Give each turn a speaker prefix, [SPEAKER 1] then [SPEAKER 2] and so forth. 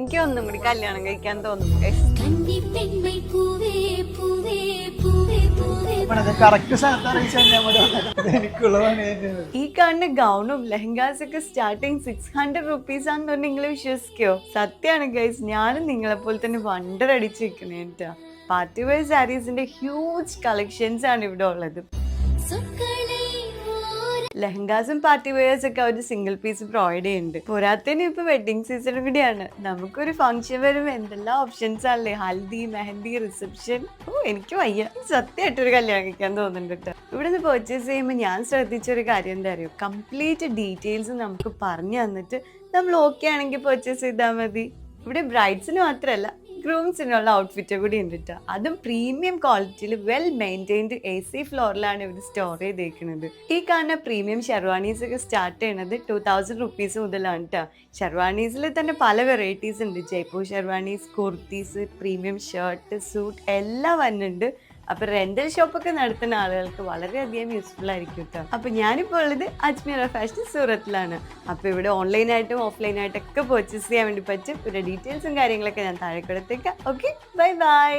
[SPEAKER 1] എനിക്ക് ഒന്നും കൂടി കല്യാണം കഴിക്കാൻ തോന്നുന്നു guys. ഈ കാണുന്ന ഗൗണും ലെഹങ്കാസ് ഒക്കെ സ്റ്റാർട്ടിങ് 600 റുപ്പീസ് ആണെന്ന് പറഞ്ഞാൽ നിങ്ങൾ വിശ്വസിക്കോ? സത്യമാണ് ഗൈസ്, ഞാനും നിങ്ങളെ പോലെ തന്നെ വണ്ടർ അടിച്ച് നിൽക്കണേ കേട്ടോ. പാർട്ടി വെയർ സാരീസിന്റെ ഹ്യൂജ് കളക്ഷൻസ് ആണ് ഇവിടെ ഉള്ളത്. ലെഹങ്കാസും പാർട്ടി വെയേഴ്സ് ഒക്കെ ഒരു സിംഗിൾ പീസ് പ്രൊവൈഡ് ചെയ്യുന്നുണ്ട്. പോരാത്തതിന് ഇപ്പൊ വെഡിങ് സീസണും കൂടിയാണ്. നമുക്കൊരു ഫംഗ്ഷൻ വരുമ്പോൾ എന്തെല്ലാം ഓപ്ഷൻസ് ആണല്ലേ, ഹൽദി, മെഹന്തി, റിസപ്ഷൻ. എനിക്ക് വയ്യ, സത്യമായിട്ടൊരു കല്യാണം കഴിക്കാൻ തോന്നുന്നുണ്ട് കേട്ടോ. ഇവിടെ നിന്ന് പർച്ചേസ് ചെയ്യുമ്പോൾ ഞാൻ ശ്രദ്ധിച്ചൊരു കാര്യം എന്താ അറിയോ, കംപ്ലീറ്റ് ഡീറ്റെയിൽസ് നമുക്ക് പറഞ്ഞു തന്നിട്ട് നമ്മൾ ഓക്കെ ആണെങ്കിൽ പർച്ചേസ് ചെയ്താൽ മതി. ഇവിടെ ബ്രൈഡ്സിന് മാത്രമല്ല ഗ്രൂംസിനുള്ള ഔട്ട്ഫിറ്റ് കൂടി ഉണ്ട് കേട്ടോ. അതും പ്രീമിയം ക്വാളിറ്റിയിൽ വെൽ മെയിൻറ്റൈൻഡ് AC ഫ്ലോറിലാണ് ഇവർ സ്റ്റോർ ചെയ്തേക്കുന്നത്. ഈ കാണുന്ന പ്രീമിയം ഷെർവാനീസ് ഒക്കെ സ്റ്റാർട്ട് ചെയ്യണത് 2000 റുപ്പീസ് മുതലാണ് കേട്ടോ. ഷെർവാനീസിൽ തന്നെ പല വെറൈറ്റീസ് ഉണ്ട്. Jaipur sherwanis, kurtis, premium shirt, suit എല്ലാം വരുന്നുണ്ട്. അപ്പൊ റെന്റൽ ഷോപ്പൊക്കെ നടത്തുന്ന ആളുകൾക്ക് വളരെയധികം യൂസ്ഫുൾ ആയിരിക്കും കേട്ടോ. അപ്പൊ ഞാനിപ്പോൾ ഉള്ളത് അജ്മീർ ഫാഷൻ സൂറത്തിലാണ്. അപ്പൊ ഇവിടെ ഓൺലൈനായിട്ടും ഓഫ്ലൈനായിട്ടൊക്കെ പർച്ചേസ് ചെയ്യാൻ വേണ്ടി പറ്റും. ഇവിടെ ഡീറ്റെയിൽസും കാര്യങ്ങളൊക്കെ ഞാൻ താഴെ കൊടുത്തേക്കാം. Okay, bye bye.